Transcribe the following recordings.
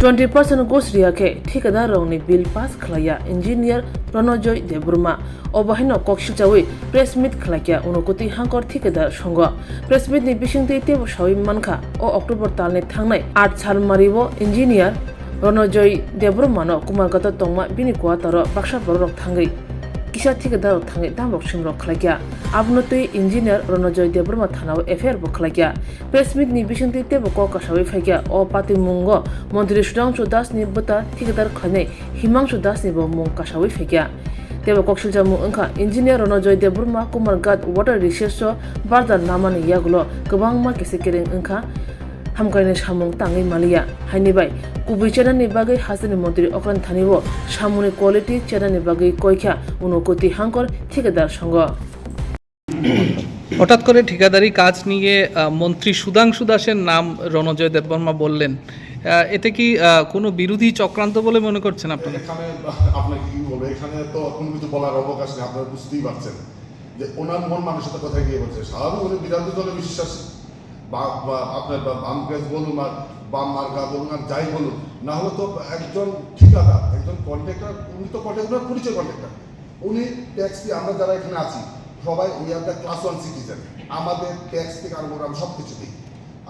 20% घुस रियाखे ठेकेदार रंगनि बिल पास खलाया इंजीनियर रनजय देबबर्मा अबाहिनो कक्सिलचावै प्रेस मीट खलाया उनकोति हांकर ठेकेदार संघ प्रेस मीट नि बिसिंगति तेब सावै मानखा ओ अक्टोबर तालनि थांनाय 8 साल मारिबो इंजीनियर रनजय देबबर्मानो कुमारगत तंगमा बिनि क्वार्टर बाक्सा बरक थांगै किसा ठेकेदार थांगै दामरक सिमरक खलाया आबनतै इंजीनियर रनजय देबबर्मा थानाव एफआईआर बो खलाया प्रेस मीट नि बिसिंगति तेब ककासावै फाइया ओ पार्टी मुंगो मंत्री सुदांशु दास नि बता ठेकेदार खनै हिमांशु दास नि बो मुंग कासावै फाइया तेब कक्सिलचामु अंखा engineer Ranjay Debbarma Kumarghat water resource बाजार नामानि यागुलो गोबां मा केसे केरें अंखा हामगायनाय सामुं ताङै मालिया हायनिबाय कुबै चेनानि बागै हाजोनि मन्त्री अक्रान थानिबो सामुनि क्वालिटी चेनानि बागै कयखा उनकोति हांकर ठेकेदार संघ হঠাৎ করে ঠিকাদারি কাজ নিয়ে মন্ত্রী সুধাংশু দাসের নাম রণজয় দেববর্মা বললেন, এতে কি কোনো বিরোধী চক্রান্ত বলে মনে করছেন আপনারা? এখানে আপনাকে কি বলবো, এখানে তো কোনো কিছু বলার অবকাশ নেই। আপনারা বুঝতেই পারছেন যে ওনার মন মানুষের কথা গিয়ে বলছে স্বাভাবিক উনি বিরোধী দলে বিশ্বাস আপনার বাম গ্যাস বলুন আর বাম মার্কা বলুন আর যাই বলুন, না হলে তো একজন ঠিকাদার একজন কন্ট্রাক্টর, উনি তো কন্ট্রাক্টর পরিচয় কন্ট্রাক্টর, উনি ট্যাক্স দিয়ে আমরা যারা এখানে আছি সবাই we are the class 1 citizen. আমাদের ট্যাক্স থেকে আরম্ভ করে আমরা সব কিছু দিই।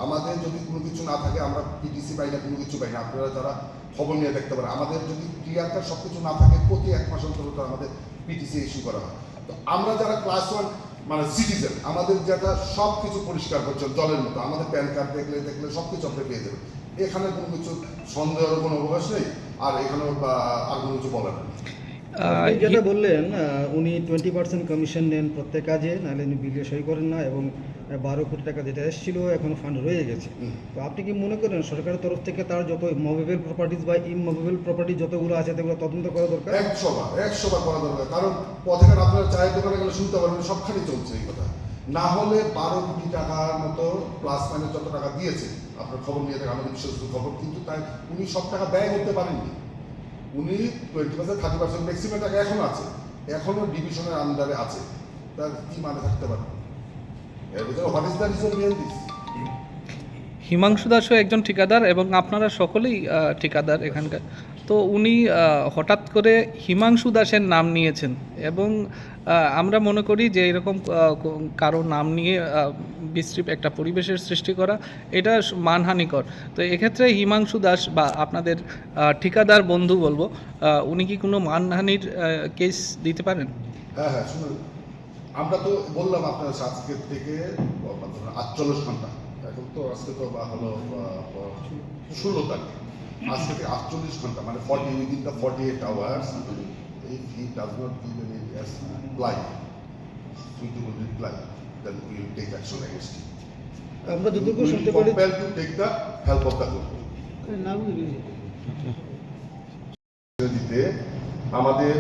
আমাদের যদি কোনো কিছু না থাকে আমরা পিটিসি পাই না, কোনো কিছু পাই না। আপনারা যারা খবর নিয়ে দেখতে পারেন, আমাদের যদি ক্লিয়ার কাট সব কিছু না থাকে প্রতি 1 মাস অন্তর আমাদের পিটিসি ইস্যু করা হয়। তো আমরা যারা ক্লাস 1 মানে সিটিজেন, আমাদের যেটা সব কিছু পরিষ্কার করছে জলের মতো, আমাদের প্যান কার্ড দেখলে সব কিছু আপনি পেয়ে যাবেন। এখানে কোনো কিছু সন্দেহের কোনো অবকাশ নেই, আর এখানে আর কোনো কিছু বলার নেই। যেটা বললেন উনি 20% কমিশন নেন প্রত্যেক কাজে, নাহলে উনি বিলে সই করেন না, এবং 12 কোটি টাকা যেটা এসেছিল এখন ফান্ড রয়ে গেছে। তো আপনি কি মনে করেন সরকারের তরফ থেকে তার যত মুভেবল প্রপার্টিজ বা ইমুভেবল প্রপার্টি যতগুলো আছে সেগুলো তদন্ত করা দরকার? 100 বার করা দরকার। কারণ পথেঘাট আপনারা চায়ের দোকানে গেলে শুনতে পারবেন সবখানে চলছে এই কথা। না হলে 12 কোটি টাকার মতো প্লাস মাইনাস যত টাকা দিয়েছে, আপনার খবর নিয়ে দেখেন, আমাদের বিশ্বস্ত খবর, কিন্তু তাই উনি সব টাকা ব্যয় করতে পারেননি। উনি 20% 30% ম্যাক্সিমাম টাকা এখনো আছে, এখনো ডিভিশনের আন্ডারে আছে। তার কি মানে থাকতে পারে? What is the reason behind this? Himanshu দাসও একজন ঠিকাদার এবং আপনারা সকলেই ঠিকাদার এখানকার। তো উনি হঠাৎ করে হিমাংশু দাসের নাম নিয়েছেন এবং আমরা মনে করি যে এরকম কারো নাম নিয়ে বিশ্রী একটা পরিবেশের সৃষ্টি করা এটা মানহানিকর। তো এক্ষেত্রে হিমাংশু দাস বা আপনাদের ঠিকাদার বন্ধু বলবো, উনি কি কোনো মানহানির কেস দিতে পারেন? হ্যাঁ শুনুন, আমরা তো বললাম আপনার আজকের থেকে 48 ঘন্টা, এখন তো আজকে তো হলো 16 তারিখ, আজ থেকে 48 ঘন্টা মানে 48 hours, if he does not give any reply, suitable reply, then we will take action against him. আমরা যতটুকু শুনতে পারি compelled to take the help of the court. দিতে আমাদের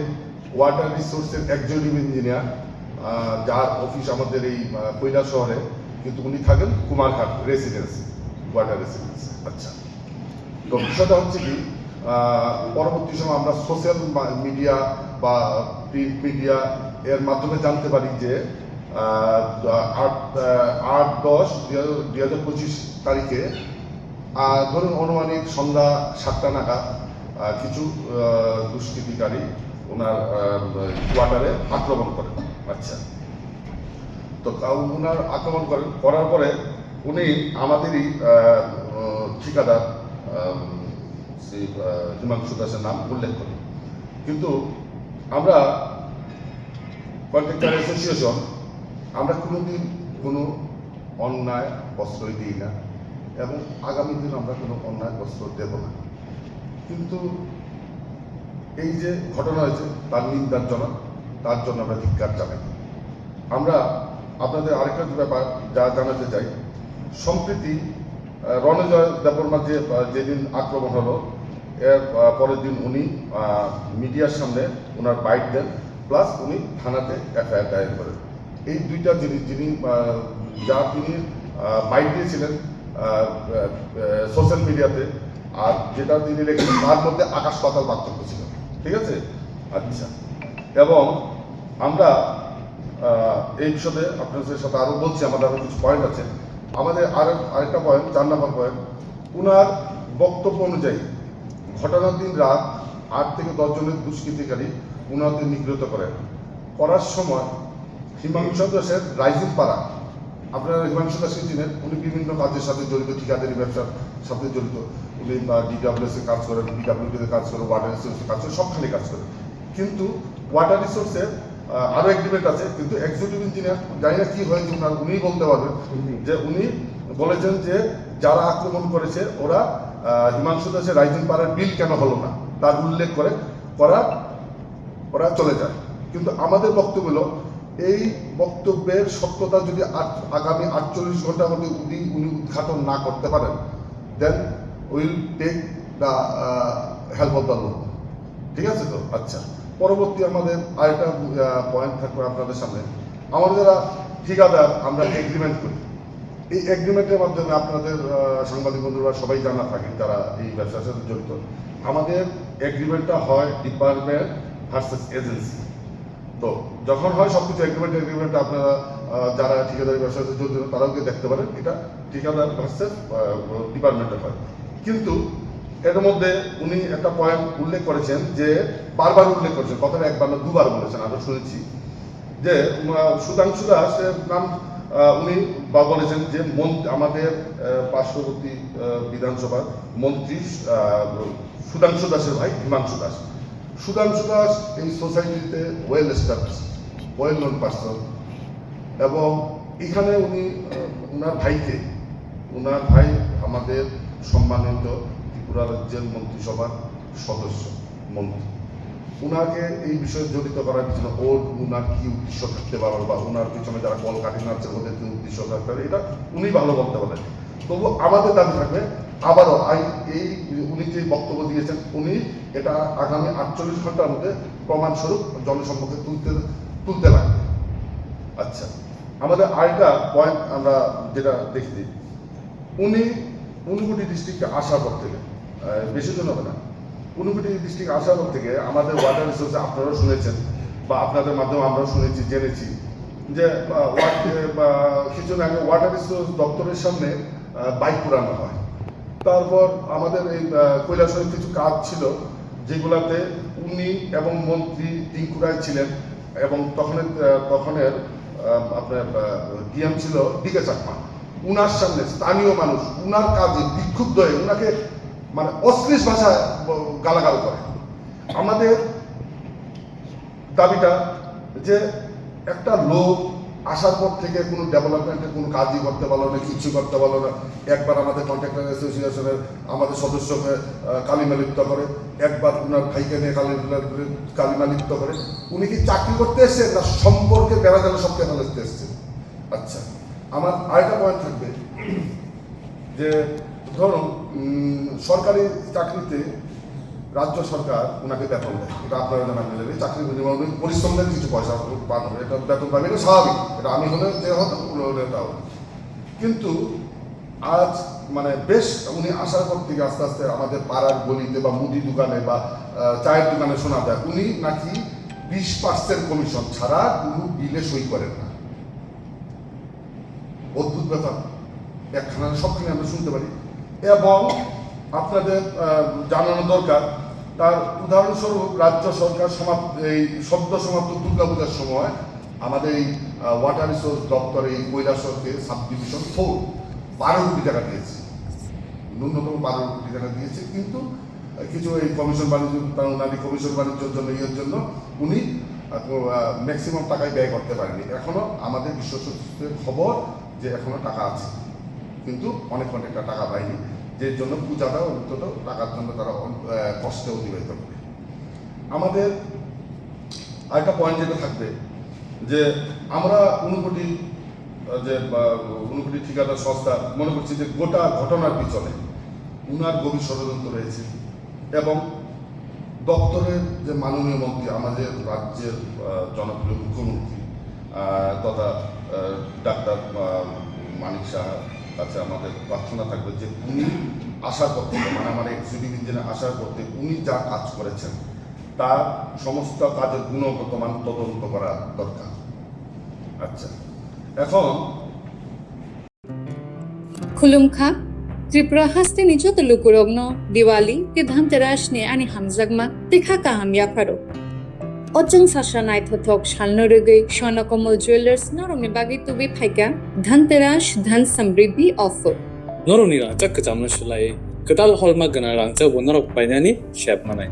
ওয়াটার রিসোর্সের এক্সিকিউটিভ ইঞ্জিনিয়ার, যার অফিস আমাদের এই কৈলাস শহরে, কিন্তু উনি থাকেন কুমারঘাট রেসিডেন্সি, ওয়াটার রেসিডেন্সি। আচ্ছা, তো বিষয়টা হচ্ছে কি, পরবর্তী সময় আমরা সোশ্যাল মিডিয়া বা প্রিন্ট মিডিয়া এর মাধ্যমে জানতে পারি যে 8-10-2025 তারিখে ধরুন অনুমানিক সন্ধ্যা 7টা নাগাদ কিছু দুষ্কৃতিকারী ওনার কোয়ার্টারে আক্রমণ করেন। আচ্ছা, তো ওনার আক্রমণ করার পরে উনি আমাদেরই ঠিকাদার সেই হিমাংশু দাসের নাম উল্লেখ করেন, কিন্তু আমরা কন্ট্রাক্টর অ্যাসোসিয়েশন আমরা কোনোদিন কোনো অন্যায় প্রশ্রয় দিই না এবং আগামী দিন আমরা কোনো অন্যায় প্রশ্রয় দেব না। কিন্তু এই যে ঘটনা হয়েছে তার নিন্দাজনক, তার জন্য আমরা ধিক্কার জানাই। আমরা আপনাদের আরেকটা ব্যাপার যা জানাতে চাই, সম্প্রতি রণজয় দেববর্মার যেদিন আক্রমণ হলো এর পরের দিন উনি মিডিয়ার সামনে ওনার বাইট দেন, প্লাস উনি থানাতে এফআইআর দায়ের করেন। এই দুইটা জিনিস যিনি তিনি বাইট দিয়েছিলেন সোশ্যাল মিডিয়াতে, আর যেটা তিনি লিখেছেন তার মধ্যে আকাশ পাতাল পার্থক্য ছিল, ঠিক আছে? আচ্ছা, এবং আমরা এই বিষয়ে আপনাদের সাথে আরও বলছি, আমাদের আরও কিছু পয়েন্ট আছে। আমাদের আরেকটা পয়েন্ট, 4 নম্বর পয়েন্ট, ওনার বক্তব্য অনুযায়ী ঘটনার দিন রাত 8 থেকে 10 জনের দুষ্কৃতিকারী উনাদের নিগৃহীত করার সময় হিমাংশু দাসের রাইজিং পাড়া, আপনারা হিমাংশু দাসকে চিনেন, উনি বিভিন্ন কাজের সাথে জড়িত, ঠিকাদারি ব্যবসার সাথে জড়িত। উনি ডিডাব্লিউএস এ কাজ করেন, বিডাব্লিউডিতে কাজ করেন, ওয়াটার রিসোর্সে কাজ করেন, সবখানে কাজ করেন। কিন্তু ওয়াটার রিসোর্সের আরও এগ্রিমেন্ট আছে, কিন্তু এক্সিকিউটিভ ইঞ্জিনিয়ার জানি না কি হয়েছে, উনিই বলতে পারবেন, যে উনি বলেছেন যে যারা আক্রমণ করেছে ওরা হিমাংশু দাসের রাইজিং পাড়ার বিল কেন হলো না তার উল্লেখ করে ওরা চলে যায়। কিন্তু আমাদের বক্তব্য হলো, এই বক্তব্যের সত্যতা যদি আগামী 48 ঘন্টার মধ্যে উনি উদ্ঘাটন না করতে পারেন, then will take the help of the law. ঠিক আছে তো? আচ্ছা, পরবর্তী আমাদের আরেকটা পয়েন্ট থাকবে আপনাদের সামনে। আমাদের যারা ঠিকাদার আমরা এগ্রিমেন্ট করি, এই এগ্রিমেন্টের মাধ্যমে আপনাদের সাংবাদিক বন্ধুরা সবাই জানা থাকেন যারা এই ব্যবসার সাথে জড়িত, আমাদের এগ্রিমেন্টটা হয় ডিপার্টমেন্ট ভার্সেস এজেন্সি। তো যখন হয় সবকিছু এগ্রিমেন্ট আপনারা যারা ঠিকাদারি ব্যবসার সাথে জড়িত তারাও দেখতে পারেন, এটা ঠিকাদার ভার্সেস ডিপার্টমেন্টের হয়। কিন্তু এর মধ্যে উনি একটা পয়েন্ট উল্লেখ করেছেন, যে বারবার উল্লেখ করেছেন, কথাটা একবার না দুবার বলেছেন, আমরা শুনেছি, যে সুধাংশু দাসের নাম উনি বলেছেন যে আমাদের পার্শ্ববর্তী বিধানসভার মন্ত্রী সুধাংশু দাসের ভাই হিমাংশু দাস। সুধাংশু দাস এই সোসাইটিতে well establish, well known person, এবং এখানে উনি ওনার ভাই আমাদের সম্মানিত ত্রিপুরা রাজ্যের মন্ত্রিসভার সদস্য মন্ত্রী। উনাকে এই বিষয়ে জড়িত করার পিছনে উনার কি উদ্দেশ্য থাকতে পারে, বা ওনার পিছনে যারা কল কাটিং আছে ওদের কি উদ্দেশ্য থাকতে পারে, এটা উনি ভালো বলতে পারেন। তবু আমাদের দাবি থাকবে, আবারও এই উনি যে বক্তব্য দিয়েছেন, উনি এটা আগামী 48 ঘন্টার মধ্যে প্রমাণস্বরূপ জনসম্মুখে তুলতে লাগবে। আচ্ছা, আমাদের আরেকটা পয়েন্ট আমরা যেটা দেখি, উনি ঊনকোটি ডিস্ট্রিক্টে আসার পর থেকে, বেশি জন হবে না, ঊনকোটি ডিস্ট্রিক্ট আসার পর থেকে আমাদের ওয়াটার রিসোর্সে আপনারাও শুনেছেন, বা আপনাদের মাধ্যমে আমরাও শুনেছি, জেনেছি, যে কিছুদিন আগে ওয়াটার রিসোর্স দপ্তরের সামনে বাইক পুরানো হয়। তারপর আমাদের এই কৈলাসহরের কিছু কাজ ছিল, যেগুলাতে উনি এবং মন্ত্রী টিঙ্কু রায় ছিলেন, এবং তখনের আপনার ডিএম ছিল ডিকে চাকমা। উনার সামনে স্থানীয় মানুষ উনার কাজে বিক্ষুব্ধ হয়ে উনাকে মানে অশ্লীল ভাষায় গালাগাল করে। আমাদের দাবিটা, যে একটা লোক আসার পর থেকে কোনো ডেভেলপমেন্টের কোনো কাজই করতে পারলো না, কিছু করতে পারলো না। একবার আমাদের কন্ট্রাক্টর অ্যাসোসিয়েশনের আমাদের সদস্যকে কালিমালিপ্ত করে, একবার ওনার ভাইকে নিয়ে কালিমালিপ্ত করে। উনি কি চাকরি করতে এসছেন, না সম্পর্কে বেড়া জানা সবকে ফেলতে এসছেন? আচ্ছা, আমার আরেকটা পয়েন্ট থাকবে, যে ধরুন সরকারি চাকরিতে রাজ্য সরকার ওনাকে বেতন দেয়, এটা আপনারা জানা গেলে চাকরি পরিশ্রম দেন, কিছু পয়সা পান, এটা বেতন পাবে, এটা স্বাভাবিক, এটা আমি হলে যে হতো তাও। কিন্তু আজ মানে বেশ উনি আসার পর থেকে আস্তে আস্তে আমাদের পাড়ার গলিতে বা মুদি দোকানে বা চায়ের দোকানে শোনা যায় উনি নাকি 20% কমিশন ছাড়া কোনো বিলে সই করেন না। অদ্ভুত ব্যাপার, একখানা সবখানে আমরা শুনতে পারি। এবং আপনাদের জানানো দরকার, তার উদাহরণস্বরূপ রাজ্য সরকার এই সদ্য সমাপ্ত দুর্গাপূজার সময় আমাদের এই ওয়াটার রিসোর্স দপ্তর এই কৈলাসহরকে সাব ডিভিশন 4 12 কোটি টাকা দিয়েছে, ন্যূনতম 12 কোটি টাকা দিয়েছে। কিন্তু কিছু এই কমিশন বাণিজ্য, ওনার কমিশন বাণিজ্যের জন্য ইয়ের জন্য উনি ম্যাক্সিমাম টাকাই ব্যয় করতে পারেনি। এখনো আমাদের বিশ্বসূত্রের খবর যে এখনো টাকা আছে, কিন্তু অনেক টাকা পায়নি, যে জন্য পূজাটা অন্তত টাকার জন্য তারা কষ্টে অতিবাহিত করে। আমাদের আরেকটা পয়েন্ট যেটা থাকবে, যে আমরা ঊনকোটি ঠিকাদার সংস্থা মনে করছি যে গোটা ঘটনার পিছনে উনার গভীর ষড়যন্ত্র রয়েছে, এবং দপ্তরের যে মাননীয় মন্ত্রী, আমাদের রাজ্যের জনপ্রিয় মুখ্যমন্ত্রী তথা ডাক্তার মানিক সাহার কাছে আমাদের প্রার্থনা থাকবে, যে উনি আসার পর থেকে, মানে আমার এক্সিকিউটিভ ইঞ্জিনিয়ার আসার পর থেকে উনি যা কাজ করেছেন তার সমস্ত কাজের গুণগত মান তদন্ত করা দরকার। আচ্ছা, এখন খুলুমখা Tripura haste ni joto lukurogno Diwali ke dhanteras ni ani hamjagma tekha kaham yakaro. Ojang sasha nai thothok shalno regei Sonakomal Jewelers noromni bagi tubi phaika dhanteras dhan samriddhi offer. Noroni rangcha kecamna sulai ketal holma gana rangcha bonorok painani shap manai.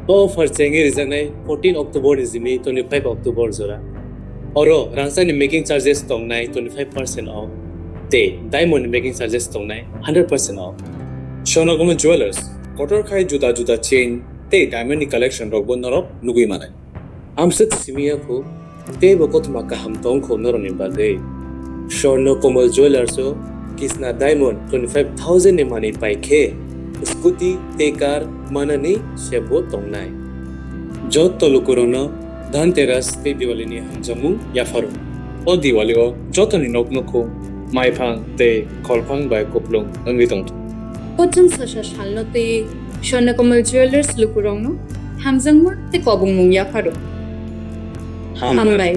Offer chengi rizanai 14 October izimi 25 October zora. Oro rangcha ni making charges tongnai 25% off. Te diamond making charges tongnai 100% off. Sonakomal Jewelers kotor khai juda juda chain te diamond ni collection rok bonorok nugui manai. Amsat simia ko te bokot makaham tong ko noroni bade. Sonakomal Jewelers o Kisna Diamond 25,000 ni money pai ke scooty te car manani sebo tongnai jot tolu corona dhanteras te diwali ni hamjamu ya faru o diwali o jotoni nokno ko maipang te kolpang bai koplong angi tong Ojang sasha shalno te Sonakomal Jewelers lukurogno hamjangma te kobung mung yakaro. Hambai.